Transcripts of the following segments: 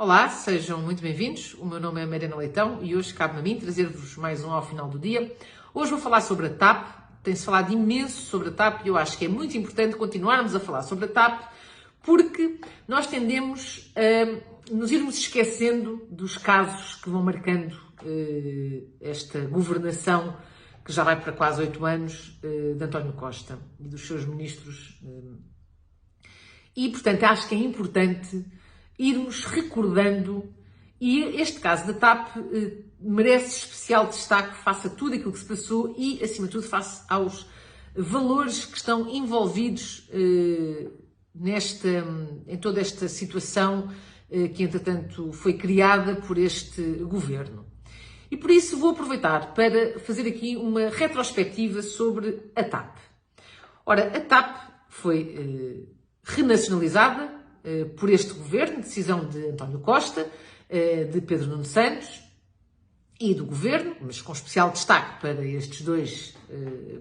Olá, sejam muito bem-vindos. O meu nome é Mariana Leitão e hoje cabe-me a mim trazer-vos mais um ao final do dia. Hoje vou falar sobre a TAP. Tem-se falado imenso sobre a TAP e eu acho que é muito importante continuarmos a falar sobre a TAP porque nós tendemos a nos irmos esquecendo dos casos que vão marcando esta governação que já vai para quase 8 anos de António Costa e dos seus ministros. E, portanto, acho que é importante irmos recordando, e este caso da TAP merece especial destaque face a tudo aquilo que se passou e, acima de tudo, face aos valores que estão envolvidos em toda esta situação que, entretanto, foi criada por este governo. E por isso vou aproveitar para fazer aqui uma retrospectiva sobre a TAP. Ora, a TAP foi renacionalizada por este governo, decisão de António Costa, de Pedro Nuno Santos e do governo, mas com especial destaque para estes dois,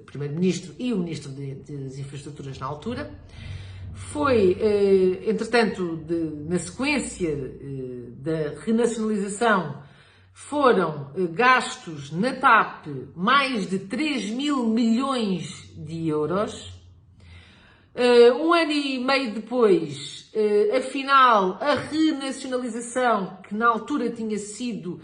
primeiro-ministro e o ministro das Infraestruturas na altura. Foi, entretanto, na sequência da renacionalização, foram gastos na TAP mais de 3 mil milhões de euros. Um ano e meio depois, afinal, a renacionalização, que na altura tinha sido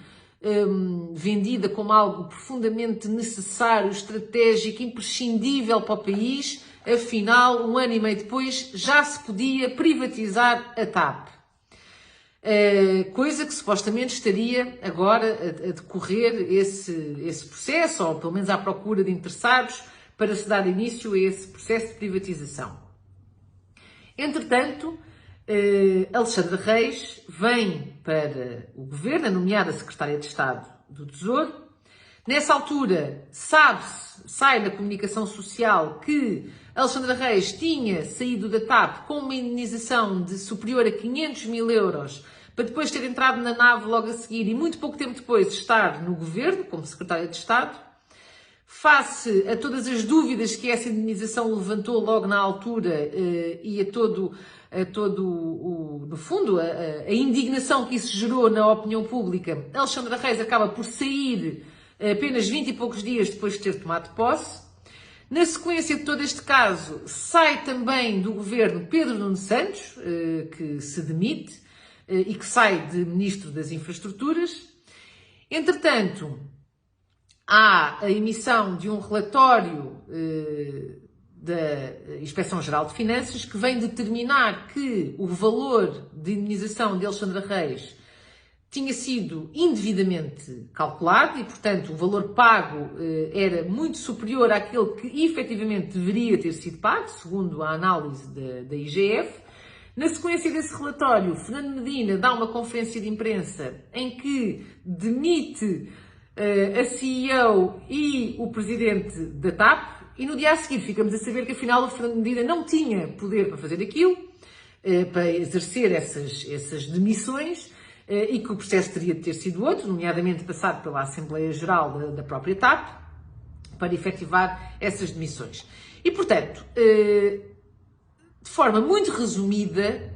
vendida como algo profundamente necessário, estratégico, imprescindível para o país, afinal, um ano e meio depois, já se podia privatizar a TAP. Coisa que supostamente estaria agora a decorrer esse processo, ou pelo menos à procura de interessados, para se dar início a esse processo de privatização. Entretanto, Alexandre Reis vem para o governo, a nomeada secretária de Estado do Tesouro. Nessa altura, sai na comunicação social que Alexandre Reis tinha saído da TAP com uma indenização de superior a 500 mil euros para depois ter entrado na nave logo a seguir e muito pouco tempo depois estar no governo como secretária de Estado. Face a todas as dúvidas que essa indenização levantou logo na altura e no fundo, a indignação que isso gerou na opinião pública, Alexandre Reis acaba por sair apenas 20 e poucos dias depois de ter tomado posse. Na sequência de todo este caso, sai também do governo Pedro Nuno Santos, que se demite e que sai de Ministro das Infraestruturas. Entretanto, há a emissão de um relatório da Inspeção-Geral de Finanças que vem determinar que o valor de indenização de Alexandre Reis tinha sido indevidamente calculado e, portanto, o valor pago era muito superior àquele que efetivamente deveria ter sido pago, segundo a análise da IGF. Na sequência desse relatório, Fernando Medina dá uma conferência de imprensa em que demite a CEO e o presidente da TAP, e no dia a seguir ficamos a saber que afinal o Fernando Medina não tinha poder para fazer aquilo, para exercer essas demissões, e que o processo teria de ter sido outro, nomeadamente passado pela Assembleia Geral da própria TAP, para efetivar essas demissões. E, portanto, de forma muito resumida,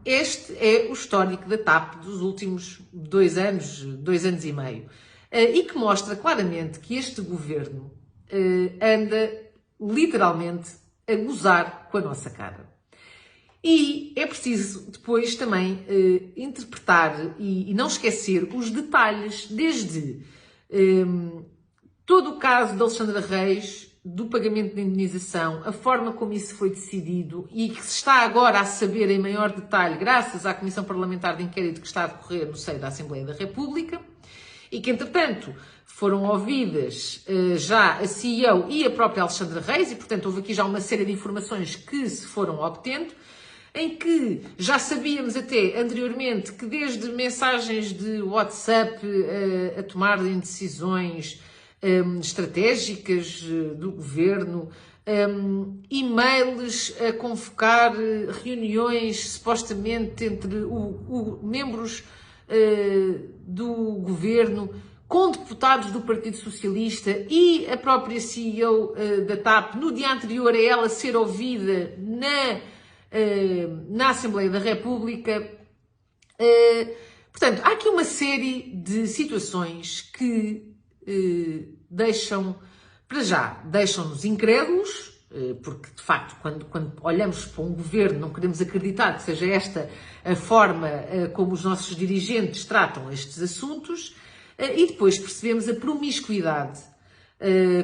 este é o histórico da TAP dos últimos 2 anos e meio. E que mostra claramente que este governo anda literalmente a gozar com a nossa cara. E é preciso depois também interpretar e não esquecer os detalhes, desde todo o caso de Alexandre Reis, do pagamento de indenização, a forma como isso foi decidido e que se está agora a saber em maior detalhe graças à Comissão Parlamentar de Inquérito que está a decorrer no seio da Assembleia da República, e que, entretanto, foram ouvidas já a CEO e a própria Alexandre Reis, e, portanto, houve aqui já uma série de informações que se foram obtendo, em que já sabíamos até anteriormente que desde mensagens de WhatsApp a tomarem decisões estratégicas do governo, e-mails a convocar reuniões supostamente entre membros do governo com deputados do Partido Socialista e a própria CEO da TAP no dia anterior a ela ser ouvida na Assembleia da República, Portanto, há aqui uma série de situações que deixam-nos incrédulos, porque, de facto, quando olhamos para um governo, não queremos acreditar que seja esta a forma como os nossos dirigentes tratam estes assuntos, e depois percebemos a promiscuidade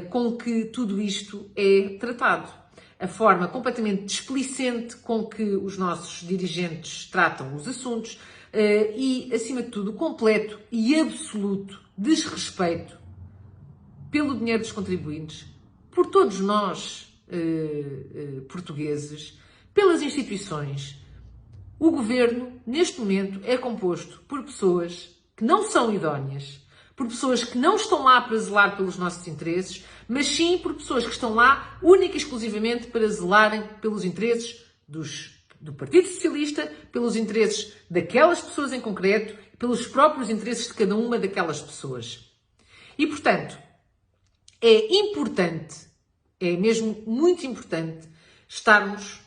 com que tudo isto é tratado. A forma completamente displicente com que os nossos dirigentes tratam os assuntos e, acima de tudo, o completo e absoluto desrespeito pelo dinheiro dos contribuintes, por todos nós portugueses, pelas instituições. O governo, neste momento, é composto por pessoas que não são idóneas, por pessoas que não estão lá para zelar pelos nossos interesses, mas sim por pessoas que estão lá única e exclusivamente para zelarem pelos interesses do Partido Socialista, pelos interesses daquelas pessoas em concreto, pelos próprios interesses de cada uma daquelas pessoas. E, portanto, é importante, é mesmo muito importante, estarmos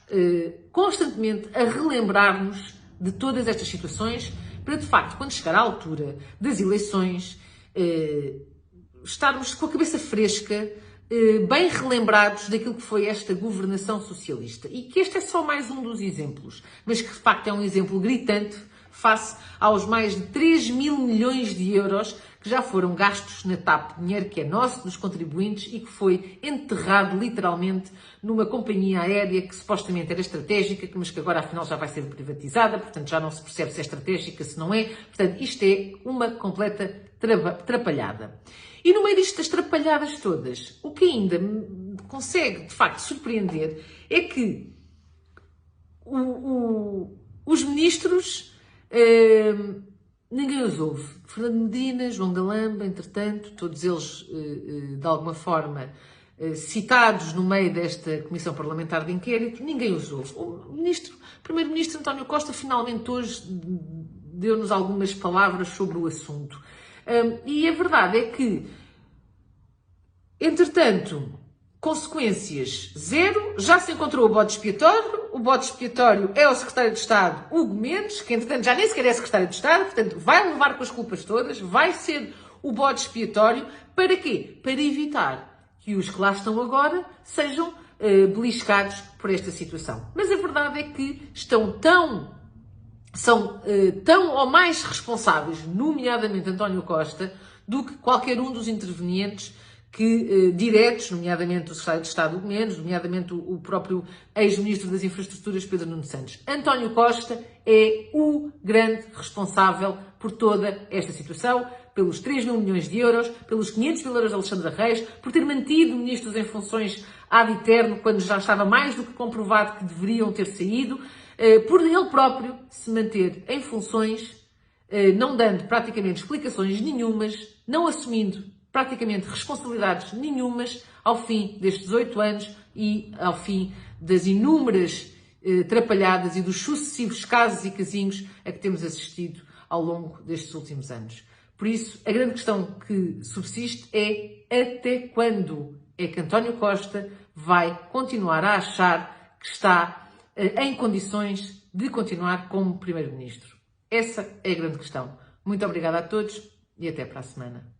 constantemente a relembrar-nos de todas estas situações para, de facto, quando chegar à altura das eleições, estarmos com a cabeça fresca, bem relembrados daquilo que foi esta governação socialista. E que este é só mais um dos exemplos, mas que, de facto, é um exemplo gritante face aos mais de 3 mil milhões de euros que já foram gastos na TAP, dinheiro que é nosso, dos contribuintes, e que foi enterrado literalmente numa companhia aérea que supostamente era estratégica, mas que agora afinal já vai ser privatizada, portanto já não se percebe se é estratégica, se não é. Portanto, isto é uma completa trapalhada. E no meio destas trapalhadas todas, o que ainda me consegue, de facto, surpreender é que os ministros... ninguém os ouve. Fernando Medina, João Galamba, entretanto, todos eles, de alguma forma, citados no meio desta Comissão Parlamentar de Inquérito, ninguém os ouve. O Primeiro-Ministro António Costa, finalmente hoje, deu-nos algumas palavras sobre o assunto. E a verdade é que, entretanto, consequências zero, já se encontrou o bode expiatório é o Secretário de Estado, Hugo Mendes, que entretanto já nem sequer é Secretário de Estado, portanto vai levar com as culpas todas, vai ser o bode expiatório, para quê? Para evitar que os que lá estão agora sejam beliscados por esta situação. Mas a verdade é que são tão ou mais responsáveis, nomeadamente António Costa, do que qualquer um dos intervenientes diretos, nomeadamente o Secretário de Estado, Hugo Mendes, nomeadamente o próprio ex-ministro das Infraestruturas, Pedro Nuno Santos. António Costa é o grande responsável por toda esta situação, pelos 3 mil milhões de euros, pelos 500 mil euros de Alexandra Reis, por ter mantido ministros em funções ad eterno, quando já estava mais do que comprovado que deveriam ter saído, por ele próprio se manter em funções, não dando praticamente explicações nenhumas, não assumindo praticamente responsabilidades nenhumas ao fim destes 8 anos e ao fim das inúmeras trapalhadas e dos sucessivos casos e casinhos a que temos assistido ao longo destes últimos anos. Por isso, a grande questão que subsiste é até quando é que António Costa vai continuar a achar que está em condições de continuar como Primeiro-Ministro. Essa é a grande questão. Muito obrigada a todos e até para a semana.